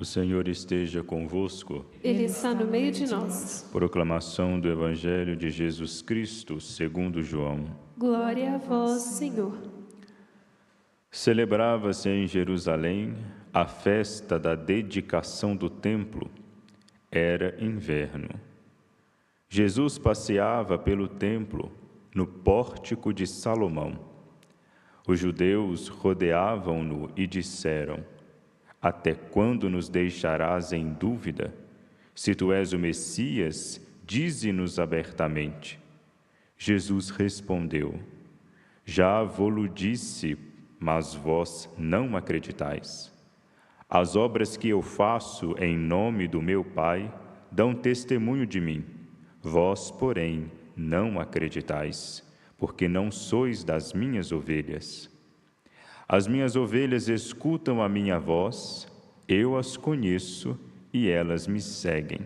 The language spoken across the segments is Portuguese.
O Senhor esteja convosco. Ele está no meio de nós. Proclamação do Evangelho de Jesus Cristo, segundo João. Glória a vós, Senhor. Celebrava-se em Jerusalém a festa da dedicação do templo. Era inverno. Jesus passeava pelo templo, no pórtico de Salomão. Os judeus rodeavam-no e disseram: Até quando nos deixarás em dúvida? Se tu és o Messias, dize-nos abertamente. Jesus respondeu: Já vo-lo disse, mas vós não acreditais. As obras que eu faço em nome do meu Pai dão testemunho de mim. Vós, porém, não acreditais, porque não sois das minhas ovelhas. As minhas ovelhas escutam a minha voz, eu as conheço e elas me seguem.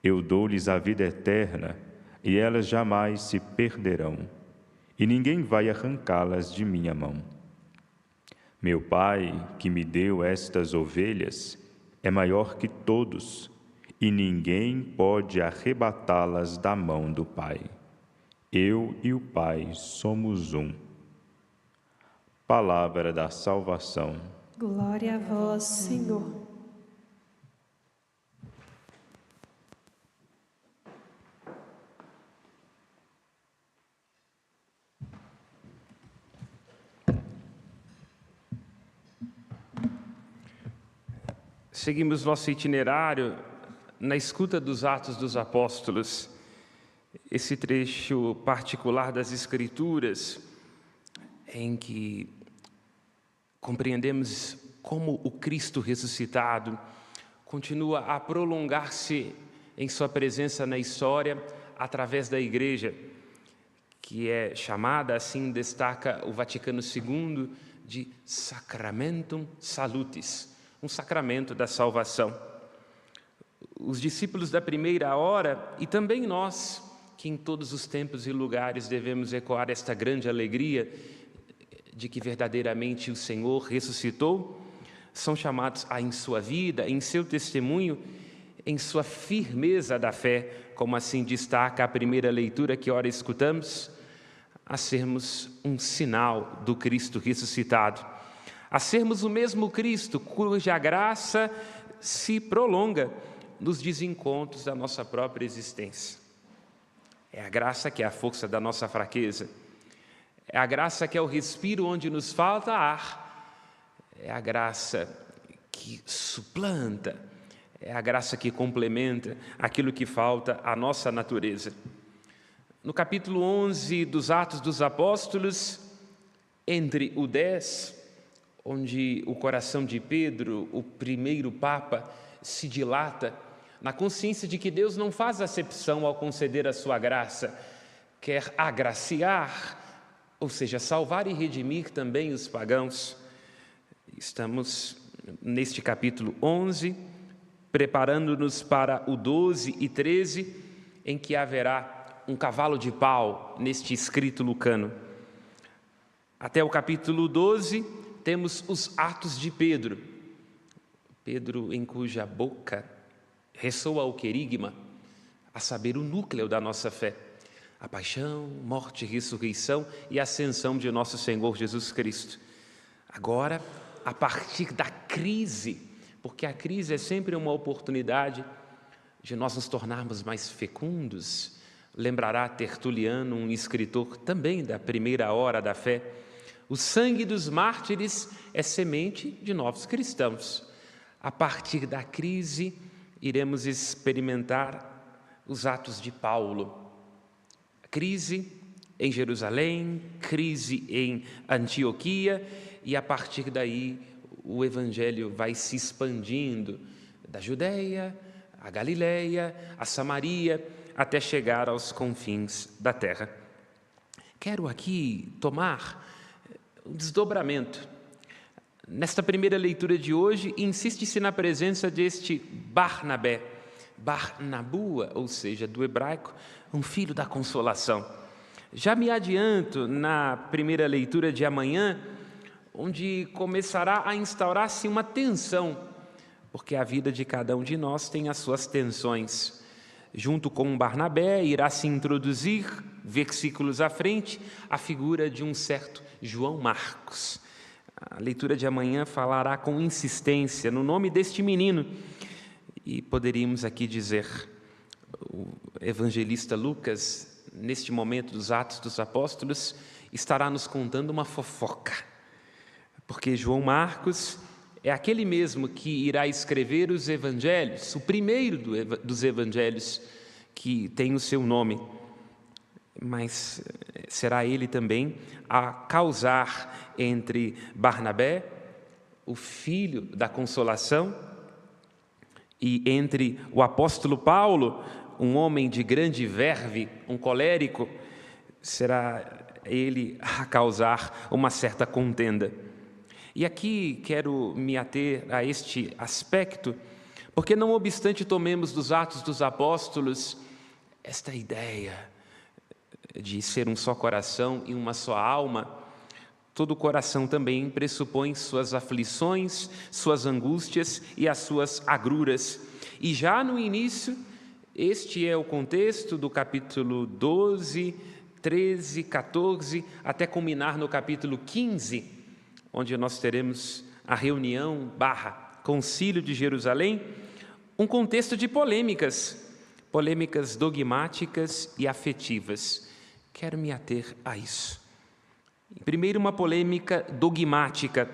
Eu dou-lhes a vida eterna e elas jamais se perderão, e ninguém vai arrancá-las de minha mão. Meu Pai, que me deu estas ovelhas, é maior que todos, e ninguém pode arrebatá-las da mão do Pai. Eu e o Pai somos um. Palavra da salvação. Glória a vós, Senhor. Seguimos nosso itinerário na escuta dos Atos dos Apóstolos. Esse trecho particular das Escrituras, em que compreendemos como o Cristo ressuscitado continua a prolongar-se em sua presença na história através da Igreja, que é chamada, assim destaca o Vaticano II, de Sacramentum Salutis, um sacramento da salvação. Os discípulos da primeira hora, e também nós, que em todos os tempos e lugares devemos ecoar esta grande alegria de que verdadeiramente o Senhor ressuscitou, são chamados a, em sua vida, em seu testemunho, em sua firmeza da fé, como assim destaca a primeira leitura que ora escutamos, a sermos um sinal do Cristo ressuscitado, a sermos o mesmo Cristo cuja graça se prolonga nos desencontros da nossa própria existência. É a graça que é a força da nossa fraqueza. É a graça que é o respiro onde nos falta ar. É a graça que suplanta. É a graça que complementa aquilo que falta à nossa natureza. No capítulo 11 dos Atos dos Apóstolos, entre o 10, onde o coração de Pedro, o primeiro Papa, se dilata na consciência de que Deus não faz acepção ao conceder a sua graça, quer agraciar, ou seja, salvar e redimir também os pagãos. Estamos neste capítulo 11, preparando-nos para o 12 e 13, em que haverá um cavalo de pau neste escrito lucano. Até o capítulo 12, temos os Atos de Pedro. Pedro, em cuja boca ressoa o querigma, a saber, o núcleo da nossa fé. A paixão, morte, ressurreição e ascensão de nosso Senhor Jesus Cristo. Agora, a partir da crise, porque a crise é sempre uma oportunidade de nós nos tornarmos mais fecundos. Lembrará Tertuliano, um escritor também da primeira hora da fé, o sangue dos mártires é semente de novos cristãos. A partir da crise, iremos experimentar os atos de Paulo. Crise em Jerusalém, crise em Antioquia, e a partir daí o Evangelho vai se expandindo da Judeia, a Galileia, a Samaria, até chegar aos confins da terra. Quero aqui tomar um desdobramento. Nesta primeira leitura de hoje, insiste-se na presença deste Barnabé, Barnabua, ou seja, do hebraico, um filho da consolação. Já me adianto na primeira leitura de amanhã, onde começará a instaurar-se uma tensão, porque a vida de cada um de nós tem as suas tensões. Junto com Barnabé, irá se introduzir, versículos à frente, a figura de um certo João Marcos. A leitura de amanhã falará com insistência no nome deste menino. E poderíamos aqui dizer, o evangelista Lucas, neste momento dos Atos dos Apóstolos, estará nos contando uma fofoca. Porque João Marcos é aquele mesmo que irá escrever os evangelhos, o primeiro dos evangelhos que tem o seu nome. Mas será ele também a causar entre Barnabé, o filho da consolação, e entre o apóstolo Paulo, um homem de grande verve, um colérico, será ele a causar uma certa contenda. E aqui quero me ater a este aspecto, porque não obstante tomemos dos Atos dos Apóstolos esta ideia de ser um só coração e uma só alma, todo coração também pressupõe suas aflições, suas angústias e as suas agruras. E já no início, este é o contexto do capítulo 12, 13, 14, até culminar no capítulo 15, onde nós teremos a reunião / concílio de Jerusalém, um contexto de polêmicas dogmáticas e afetivas. Quero me ater a isso. Primeiro, uma polêmica dogmática.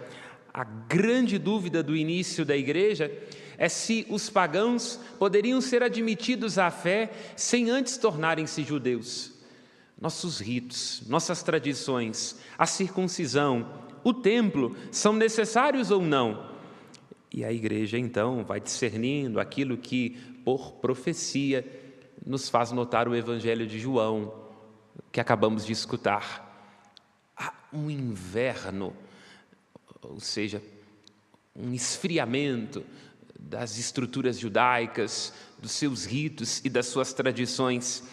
A grande dúvida do início da igreja é se os pagãos poderiam ser admitidos à fé sem antes tornarem-se judeus. Nossos ritos, nossas tradições, a circuncisão, o templo, são necessários ou não? E a igreja, então, vai discernindo aquilo que, por profecia, nos faz notar o Evangelho de João, que acabamos de escutar. Há um inverno, ou seja, um esfriamento das estruturas judaicas, dos seus ritos e das suas tradições.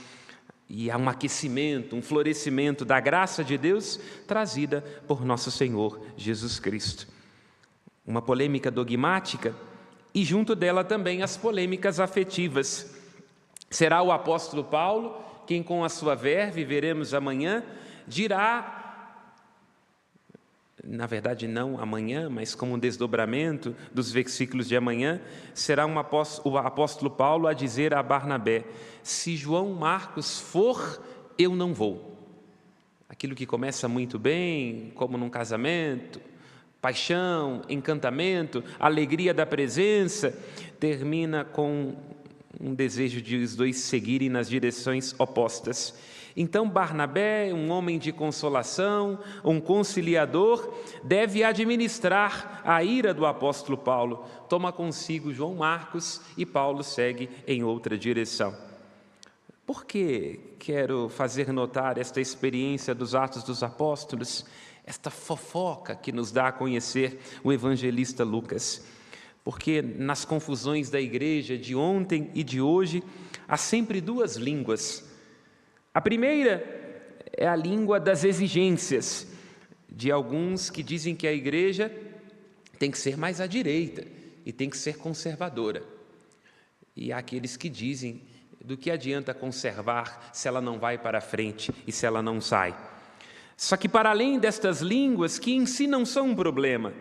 E há um aquecimento, um florescimento da graça de Deus trazida por nosso Senhor Jesus Cristo. Uma polêmica dogmática e junto dela também as polêmicas afetivas. Será o apóstolo Paulo quem, com a sua verve, veremos amanhã, dirá, na verdade não amanhã, mas como um desdobramento dos versículos de amanhã, será o apóstolo Paulo a dizer a Barnabé: se João Marcos for, eu não vou. Aquilo que começa muito bem, como num casamento, paixão, encantamento, alegria da presença, termina com um desejo de os dois seguirem nas direções opostas. Então Barnabé, um homem de consolação, um conciliador, deve administrar a ira do apóstolo Paulo. Toma consigo João Marcos e Paulo segue em outra direção. Por que quero fazer notar esta experiência dos Atos dos Apóstolos, esta fofoca que nos dá a conhecer o evangelista Lucas? Porque nas confusões da igreja de ontem e de hoje, há sempre duas línguas. A primeira é a língua das exigências, de alguns que dizem que a igreja tem que ser mais à direita e tem que ser conservadora. E há aqueles que dizem, do que adianta conservar se ela não vai para frente e se ela não sai? Só que para além destas línguas, que em si não são um problema,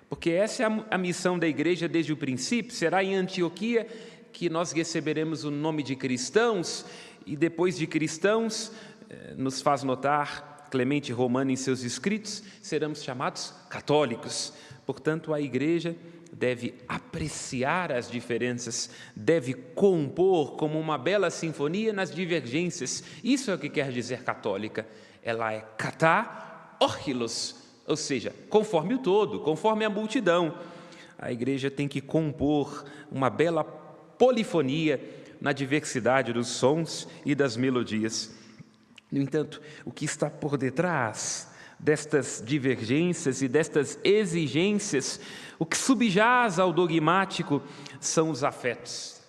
porque essa é a missão da igreja desde o princípio, será em Antioquia que nós receberemos o nome de cristãos, e depois de cristãos, nos faz notar Clemente Romano em seus escritos, seremos chamados católicos. Portanto, a igreja deve apreciar as diferenças, deve compor como uma bela sinfonia nas divergências. Isso é o que quer dizer católica. Ela é katá orchilos, ou seja, conforme o todo, conforme a multidão. A igreja tem que compor uma bela polifonia na diversidade dos sons e das melodias. No entanto, o que está por detrás destas divergências e destas exigências, o que subjaz ao dogmático são os afetos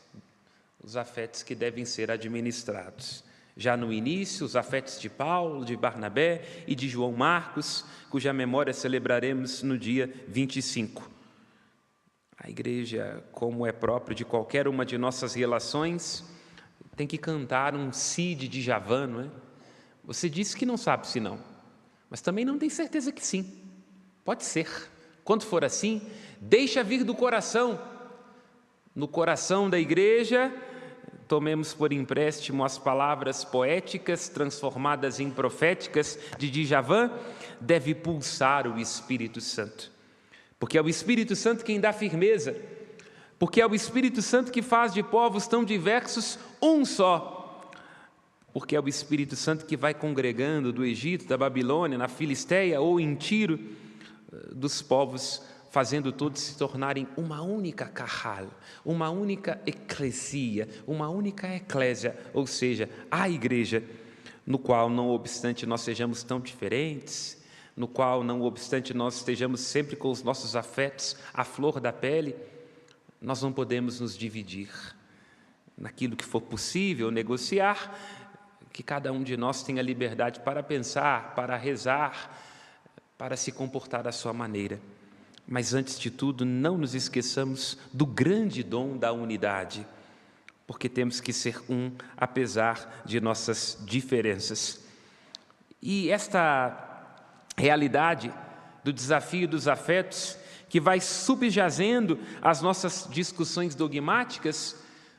que devem ser administrados. Já no início, os afetos de Paulo, de Barnabé e de João Marcos, cuja memória celebraremos no dia 25. A igreja, como é próprio de qualquer uma de nossas relações, tem que cantar um si de Djavan, não é? Você disse que não sabe se não, mas também não tem certeza que sim. Pode ser. Quando for assim, deixa vir do coração. No coração da igreja, tomemos por empréstimo as palavras poéticas transformadas em proféticas de Djavan, deve pulsar o Espírito Santo. Porque é o Espírito Santo quem dá firmeza, porque é o Espírito Santo que faz de povos tão diversos um só, porque é o Espírito Santo que vai congregando do Egito, da Babilônia, na Filisteia ou em Tiro, dos povos, fazendo todos se tornarem uma única kahal, uma única eclesia, uma única eclésia, ou seja, a igreja, no qual, não obstante nós sejamos tão diferentes, no qual, não obstante nós estejamos sempre com os nossos afetos à flor da pele, nós não podemos nos dividir. Naquilo que for possível negociar, que cada um de nós tenha liberdade para pensar, para rezar, para se comportar da sua maneira. Mas antes de tudo, não nos esqueçamos do grande dom da unidade, porque temos que ser um, apesar de nossas diferenças. E esta realidade do desafio dos afetos, que vai subjazendo as nossas discussões dogmáticas,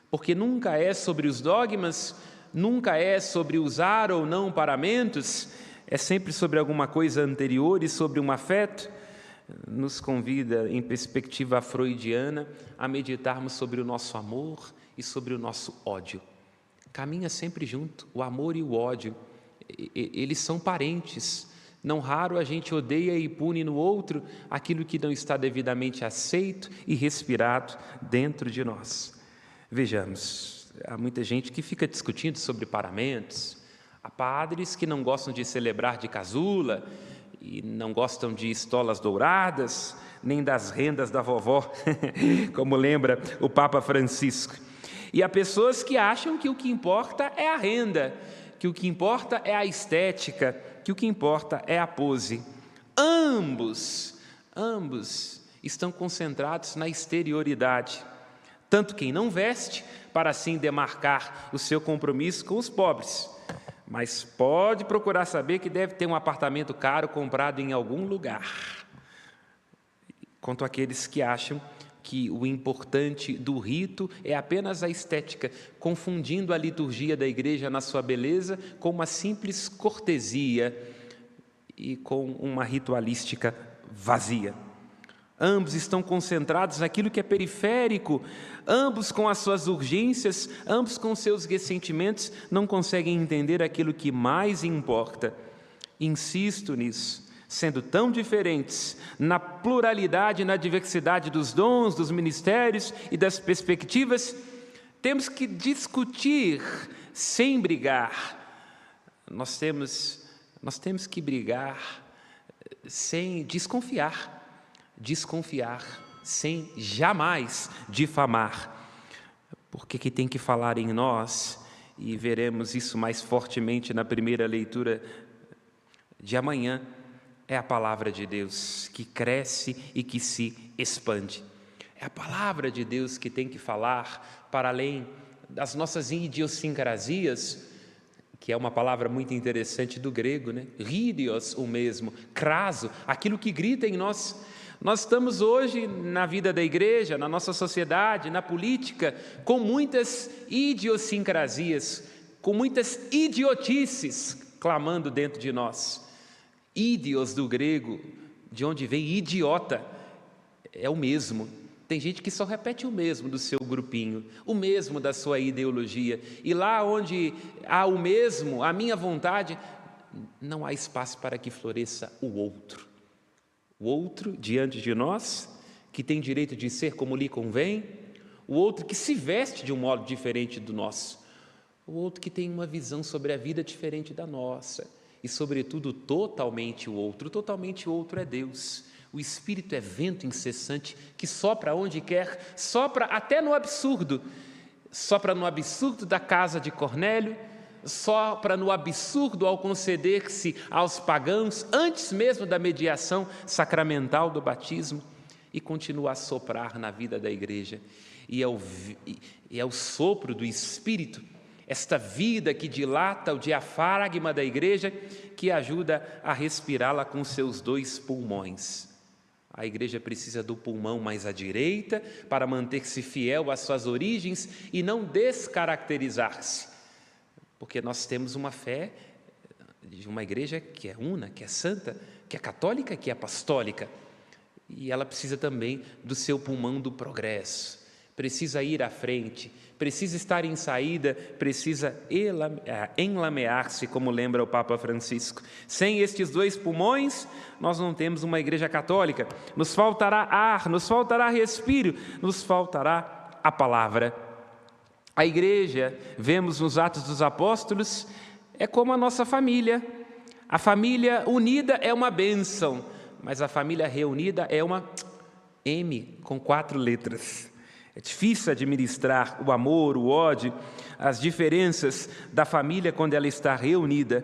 porque nunca é sobre os dogmas, nunca é sobre usar ou não paramentos, é sempre sobre alguma coisa anterior e sobre um afeto, nos convida, em perspectiva freudiana, a meditarmos sobre o nosso amor e sobre o nosso ódio. Caminha sempre junto, o amor e o ódio, eles são parentes. Não raro a gente odeia e pune no outro aquilo que não está devidamente aceito e respirado dentro de nós. Vejamos, há muita gente que fica discutindo sobre paramentos, há padres que não gostam de celebrar de casula e não gostam de estolas douradas, nem das rendas da vovó, como lembra o Papa Francisco. E há pessoas que acham que o que importa é a renda, que o que importa é a estética, que o que importa é a pose. Ambos estão concentrados na exterioridade. Tanto quem não veste, para assim demarcar o seu compromisso com os pobres, mas pode procurar saber que deve ter um apartamento caro comprado em algum lugar. Quanto àqueles que acham que o importante do rito é apenas a estética, confundindo a liturgia da igreja na sua beleza com uma simples cortesia e com uma ritualística vazia. Ambos estão concentrados naquilo que é periférico, ambos com as suas urgências, ambos com seus ressentimentos, não conseguem entender aquilo que mais importa. Insisto nisso. Sendo tão diferentes na pluralidade e na diversidade dos dons, dos ministérios e das perspectivas, temos que discutir sem brigar. Nós temos que brigar sem desconfiar sem jamais difamar, porque que tem que falar em nós, e veremos isso mais fortemente na primeira leitura de amanhã, é a palavra de Deus que cresce e que se expande. É a palavra de Deus que tem que falar para além das nossas idiosincrasias, que é uma palavra muito interessante do grego, né? Rídios, o mesmo, craso, aquilo que grita em nós. Nós estamos hoje na vida da igreja, na nossa sociedade, na política, com muitas idiosincrasias, com muitas idiotices clamando dentro de nós. Ídios do grego, de onde vem idiota, é o mesmo. Tem gente que só repete o mesmo do seu grupinho, o mesmo da sua ideologia. E lá onde há o mesmo, a minha vontade, não há espaço para que floresça o outro. O outro diante de nós, que tem direito de ser como lhe convém, o outro que se veste de um modo diferente do nosso, o outro que tem uma visão sobre a vida diferente da nossa, e sobretudo totalmente o outro é Deus. O Espírito é vento incessante que sopra onde quer, sopra até no absurdo, sopra no absurdo da casa de Cornélio, sopra no absurdo ao conceder-se aos pagãos, antes mesmo da mediação sacramental do batismo. e continua a soprar na vida da igreja. E é o sopro do Espírito, esta vida que dilata o diafragma da igreja, que ajuda a respirá-la com seus 2 pulmões. A igreja precisa do pulmão mais à direita para manter-se fiel às suas origens e não descaracterizar-se, porque nós temos uma fé de uma igreja que é una, que é santa, que é católica, que é apostólica, e ela precisa também do seu pulmão do progresso, precisa ir à frente, precisa estar em saída, precisa enlamear-se, como lembra o Papa Francisco. Sem estes 2 pulmões, nós não temos uma igreja católica. Nos faltará ar, nos faltará respiro, nos faltará a palavra. A igreja, vemos nos Atos dos Apóstolos, é como a nossa família. A família unida é uma bênção, mas a família reunida é uma M com 4 letras. É difícil administrar o amor, o ódio, as diferenças da família quando ela está reunida.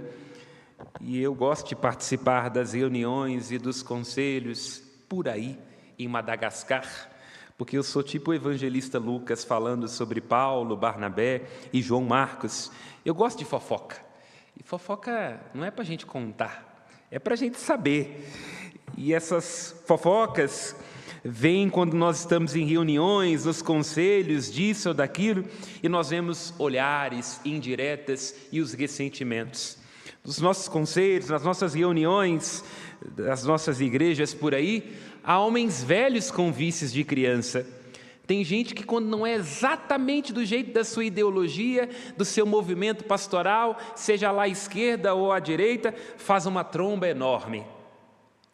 E eu gosto de participar das reuniões e dos conselhos por aí, em Madagascar, porque eu sou tipo o evangelista Lucas falando sobre Paulo, Barnabé e João Marcos. Eu gosto de fofoca. E fofoca não é para a gente contar, é para a gente saber. E essas fofocas vêm quando nós estamos em reuniões, nos conselhos, disso ou daquilo, e nós vemos olhares, indiretas e os ressentimentos. Nos nossos conselhos, nas nossas reuniões, das nossas igrejas por aí, há homens velhos com vícios de criança. Tem gente que, quando não é exatamente do jeito da sua ideologia, do seu movimento pastoral, seja lá à esquerda ou à direita, faz uma tromba enorme.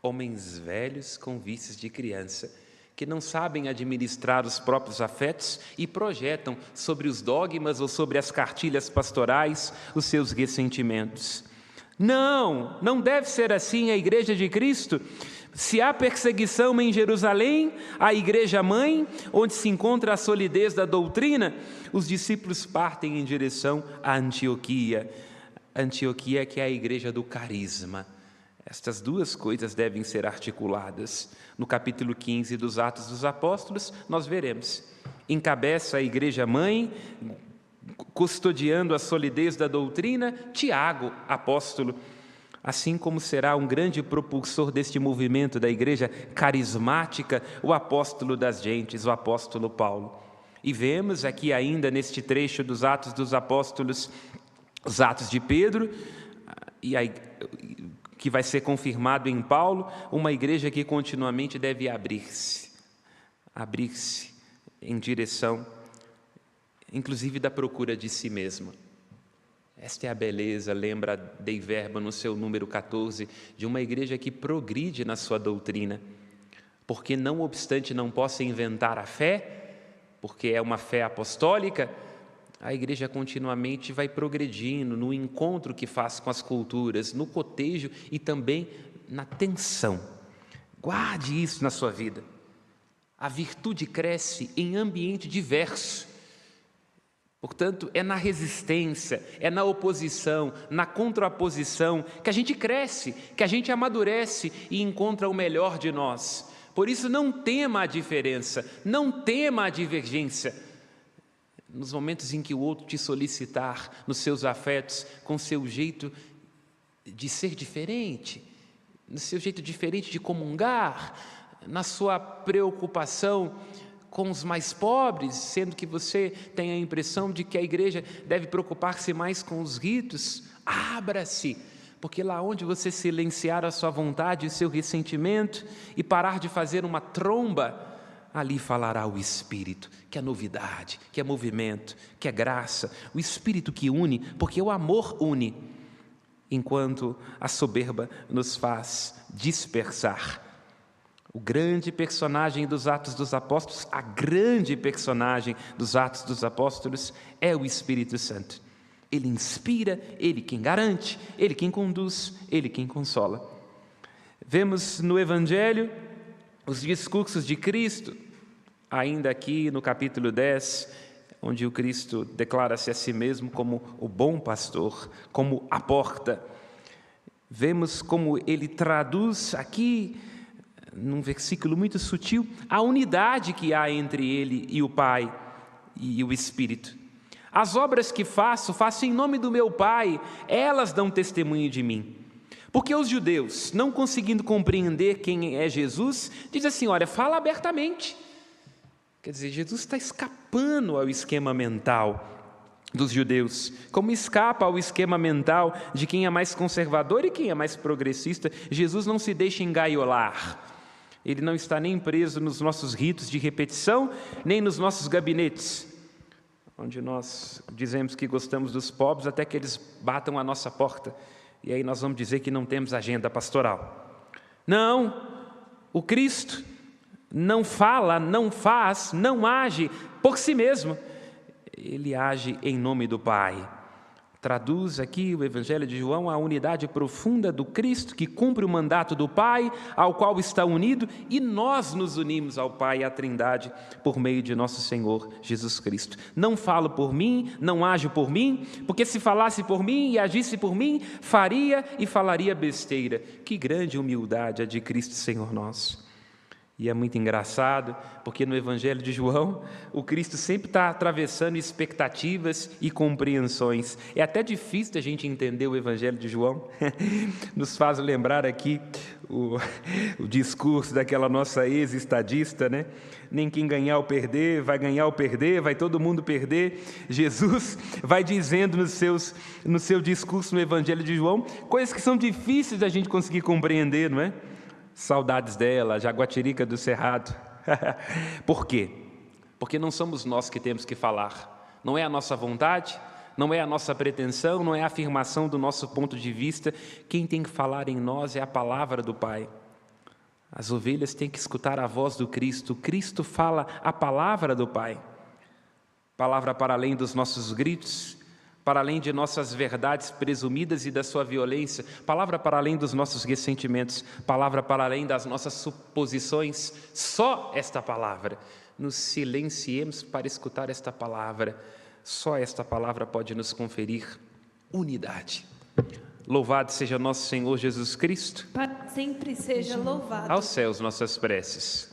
Homens velhos com vícios de criança, que não sabem administrar os próprios afetos e projetam sobre os dogmas ou sobre as cartilhas pastorais os seus ressentimentos. Não deve ser assim a Igreja de Cristo. Se há perseguição em Jerusalém, a Igreja Mãe, onde se encontra a solidez da doutrina, os discípulos partem em direção a Antioquia. Antioquia, que é a igreja do carisma. Estas 2 coisas devem ser articuladas. No capítulo 15 dos Atos dos Apóstolos, nós veremos. Encabeça a Igreja Mãe, custodiando a solidez da doutrina, Tiago, apóstolo, assim como será um grande propulsor deste movimento da igreja carismática, o apóstolo das gentes, o apóstolo Paulo. E vemos aqui ainda neste trecho dos Atos dos Apóstolos, os Atos de Pedro, que vai ser confirmado em Paulo, uma igreja que continuamente deve abrir-se em direção, inclusive da procura de si mesma. Esta é a beleza, lembra Dei Verba no seu número 14, de uma igreja que progride na sua doutrina, porque não obstante não possa inventar a fé, porque é uma fé apostólica, a igreja continuamente vai progredindo no encontro que faz com as culturas, no cotejo e também na tensão. Guarde isso na sua vida. A virtude cresce em ambiente diverso. Portanto, é na resistência, é na oposição, na contraposição que a gente cresce, que a gente amadurece e encontra o melhor de nós. Por isso, não tema a diferença, não tema a divergência. Nos momentos em que o outro te solicitar, nos seus afetos, com seu jeito de ser diferente, no seu jeito diferente de comungar, na sua preocupação com os mais pobres, sendo que você tem a impressão de que a igreja deve preocupar-se mais com os ritos, abra-se, porque lá onde você silenciar a sua vontade e o seu ressentimento e parar de fazer uma tromba, ali falará o Espírito, que é novidade, que é movimento, que é graça, o Espírito que une, porque o amor une, enquanto a soberba nos faz dispersar. O grande personagem dos Atos dos Apóstolos, a grande personagem dos Atos dos Apóstolos é o Espírito Santo. Ele inspira, Ele quem garante, Ele quem conduz, Ele quem consola. Vemos no Evangelho os discursos de Cristo, ainda aqui no capítulo 10, onde o Cristo declara-se a si mesmo como o bom pastor, como a porta. Vemos como Ele traduz aqui num versículo muito sutil, a unidade que há entre ele e o Pai e o Espírito. As obras que faço em nome do meu Pai, elas dão testemunho de mim. Porque os judeus, não conseguindo compreender quem é Jesus, dizem assim, olha, fala abertamente. Quer dizer, Jesus está escapando ao esquema mental dos judeus, como escapa ao esquema mental de quem é mais conservador e quem é mais progressista. Jesus não se deixa engaiolar. Ele não está nem preso nos nossos ritos de repetição, nem nos nossos gabinetes, onde nós dizemos que gostamos dos pobres até que eles batam a nossa porta. E aí nós vamos dizer que não temos agenda pastoral. Não, o Cristo não fala, não faz, não age por si mesmo. Ele age em nome do Pai. Traduz aqui o Evangelho de João a unidade profunda do Cristo, que cumpre o mandato do Pai, ao qual está unido, e nós nos unimos ao Pai e à Trindade por meio de nosso Senhor Jesus Cristo. Não falo por mim, não ajo por mim, porque se falasse por mim e agisse por mim, faria e falaria besteira. Que grande humildade a de Cristo Senhor nosso. E é muito engraçado, porque no Evangelho de João, o Cristo sempre está atravessando expectativas e compreensões. É até difícil a gente entender o Evangelho de João. Nos faz lembrar aqui o discurso daquela nossa ex-estadista, né? Nem quem ganhar ou perder, vai todo mundo perder. Jesus vai dizendo no seu discurso no Evangelho de João, coisas que são difíceis da gente conseguir compreender, não é? Saudades dela, Jaguatirica do Cerrado. Por quê? Porque não somos nós que temos que falar. Não é a nossa vontade, não é a nossa pretensão, não é a afirmação do nosso ponto de vista. Quem tem que falar em nós é a palavra do Pai. As ovelhas têm que escutar a voz do Cristo. O Cristo fala a palavra do Pai. Palavra para além dos nossos gritos, para além de nossas verdades presumidas e da sua violência, palavra para além dos nossos ressentimentos, palavra para além das nossas suposições, só esta palavra. Nos silenciemos para escutar esta palavra, só esta palavra pode nos conferir unidade. Louvado seja nosso Senhor Jesus Cristo. Para sempre seja louvado. Aos céus nossas preces.